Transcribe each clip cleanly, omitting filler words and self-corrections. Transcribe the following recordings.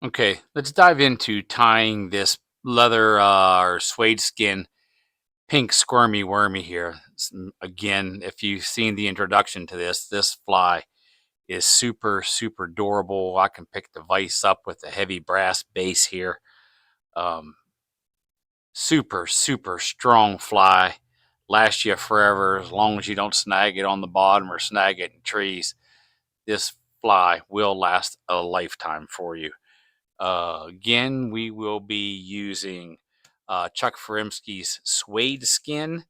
Okay, let's dive into tying this leather or suede skin pink squirmy wormy here. Again, if you've seen the introduction to this fly is super, super durable. I can pick the vise up with a heavy brass base here. Um, Super, super strong fly. Lasts you forever as long as you don't snag it on the bottom or snag it in trees. This fly will last a lifetime for you. Again, we will be using Chuck Furimsky's Suedeskin,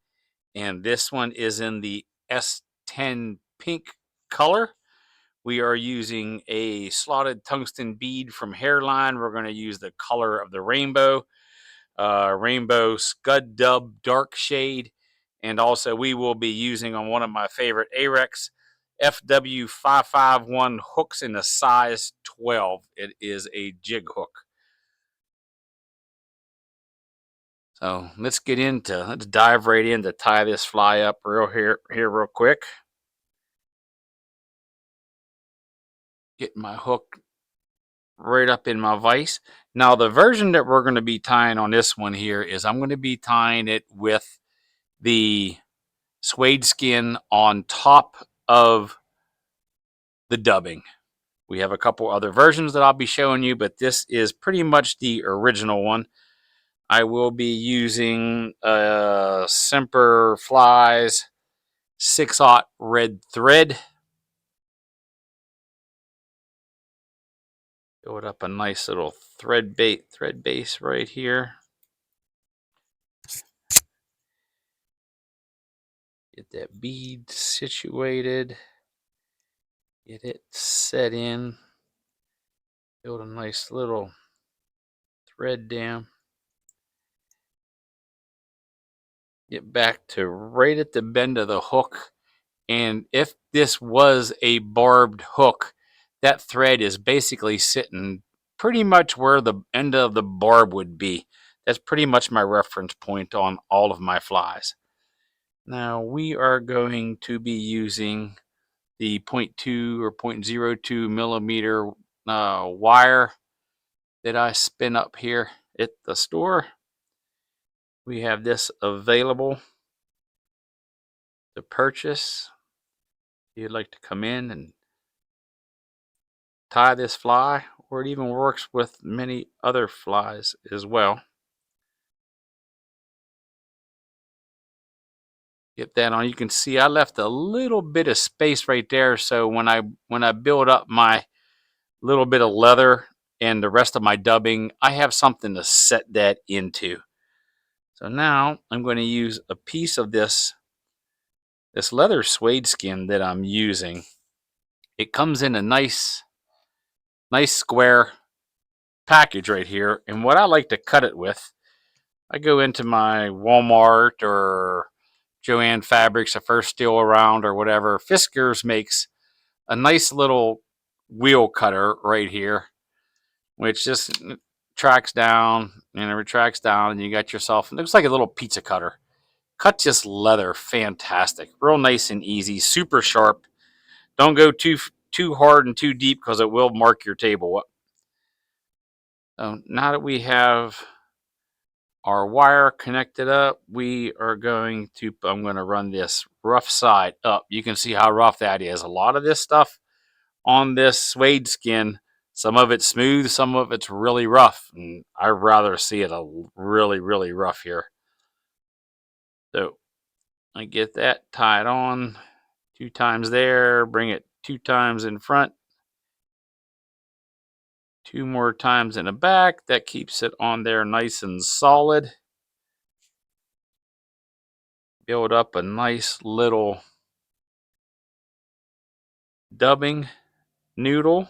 and this one is in the S10 pink color. We are using a slotted tungsten bead from Hairline. We're going to use the color of the rainbow Scud Dub dark shade, and also we will be using on one of my favorite Arex FW551 hooks in the size 12. It is a jig hook. So let's dive right in to tie this fly up real quick. Get my hook right up in my vise. Now the version that we're going to be tying on this one here is I'm going to be tying it with the suede skin on top of the dubbing. We have a couple other versions that I'll be showing you, but this is pretty much the original one. I will be using Semper Flies 6/0 red thread. Build up a nice little thread base right here. Get that bead situated. Get it set in. Build a nice little thread dam. Get back to right at the bend of the hook. And if this was a barbed hook, that thread is basically sitting pretty much where the end of the barb would be. That's pretty much my reference point on all of my flies. Now we are going to be using the 0.2 or 0.02 millimeter wire that I spin up here at the store. We have this available to purchase. If you'd like to come in and tie this fly, or it even works with many other flies as well. Get that on. You can see I left a little bit of space right there, so when I build up my little bit of leather and the rest of my dubbing, I have something to set that into. So now I'm going to use a piece of this leather suede skin that I'm using. It comes in a nice square package right here, and what I like to cut it with, I go into my Walmart or Joann Fabrics, if they're still around, or whatever. Fiskars makes a nice little wheel cutter right here, which just tracks down and it retracts down, and you got yourself, it looks like a little pizza cutter. Cut just leather, fantastic, real nice and easy, super sharp. Don't go too hard and too deep because it will mark your table up. So now that we have our wire connected up, we are going to, I'm going to run this rough side up. You can see how rough that is. A lot of this stuff on this suede skin, some of it's smooth, some of it's really rough, and I'd rather see it a really, really rough here. So I get that tied on 2 times there, bring it 2 times in front, 2 more times in the back. That keeps it on there nice and solid. Build up a nice little dubbing noodle,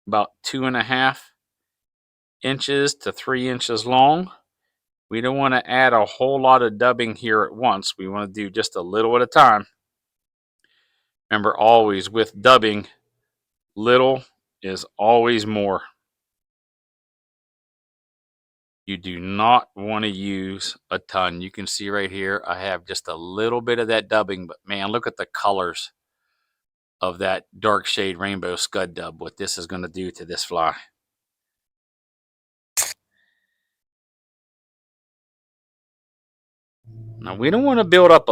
about 2.5 inches to 3 inches long. We don't want to add a whole lot of dubbing here at once. We want to do just a little at a time. Remember, always with dubbing, little is always more. You do not want to use a ton. You can see right here, I have just a little bit of that dubbing, but man, look at the colors of that dark shade rainbow scud dub, what this is going to do to this fly. Now we don't want to build up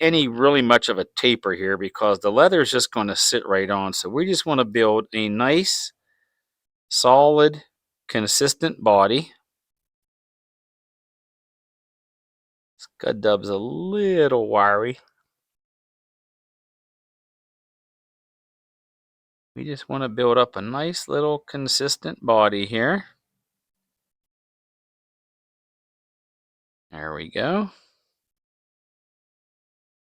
any really much of a taper here because the leather is just going to sit right on. So we just want to build a nice, solid, consistent body. Scud Dub's a little wiry. We just want to build up a nice little consistent body here. There we go.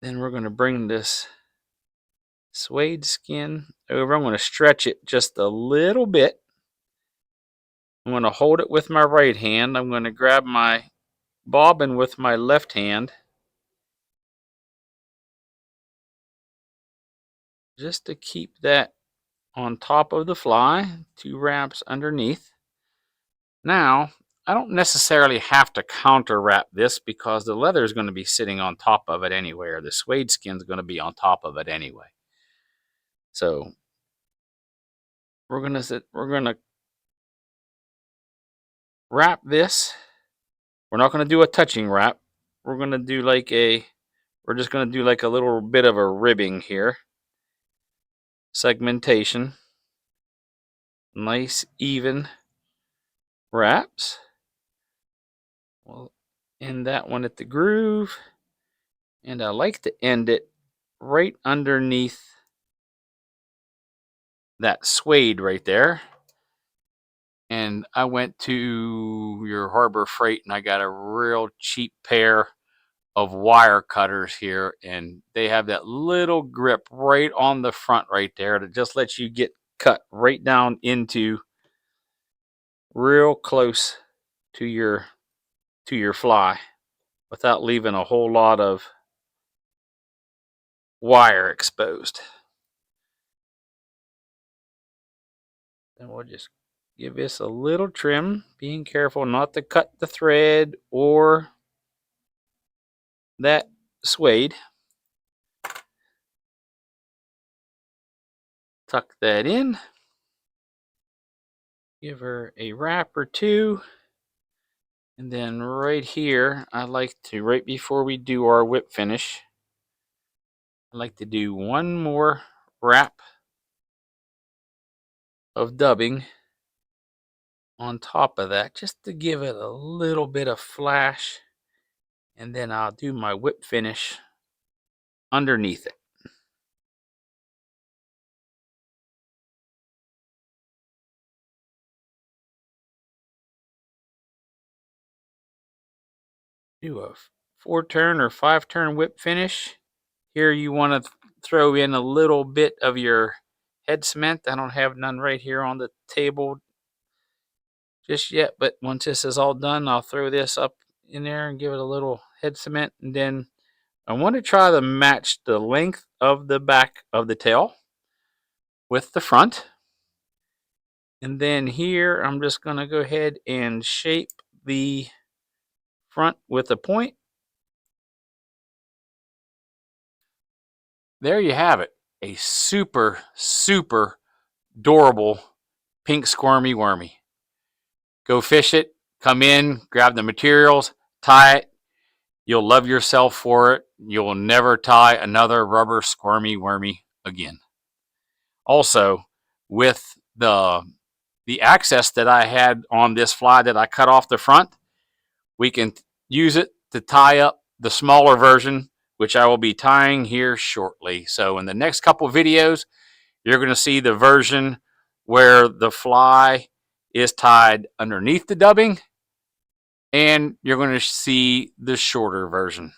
Then we're going to bring this suede skin over. I'm going to stretch it just a little bit. I'm going to hold it with my right hand. I'm going to grab my bobbin with my left hand just to keep that on top of the fly, 2 wraps underneath. Now, I don't necessarily have to counter wrap this because the leather is going to be sitting on top of it anyway, or the suede skin is going to be on top of it anyway. So we're going to wrap this. We're not going to do a touching wrap. We're just going to do like a little bit of a ribbing here. Segmentation. Nice even wraps. We'll end that one at the groove. And I like to end it right underneath that suede right there. And I went to your Harbor Freight and I got a real cheap pair of wire cutters here, and they have that little grip right on the front right there that just lets you get cut right down into real close to your fly without leaving a whole lot of wire exposed. Then we'll just give this a little trim, being careful not to cut the thread or that suede. Tuck that in. Give her a wrap or two. And then right here, I like to, right before we do our whip finish, I like to do one more wrap of dubbing on top of that, just to give it a little bit of flash. And then I'll do my whip finish underneath it. Do a 4-turn or 5-turn whip finish. Here you want to throw in a little bit of your head cement. I don't have none right here on the table just yet, but once this is all done, I'll throw this up in there and give it a little head cement. And then I want to try to match the length of the back of the tail with the front. And then here, I'm just going to go ahead and shape the front with a point. There you have it. A super, super adorable pink squirmy wormy. Go fish it, come in, grab the materials, tie it. You'll love yourself for it. You'll never tie another rubber squirmy wormy again. Also, with the access that I had on this fly that I cut off the front, we can use it to tie up the smaller version, which I will be tying here shortly. So in the next couple of videos, you're going to see the version where the fly is tied underneath the dubbing, and you're going to see the shorter version.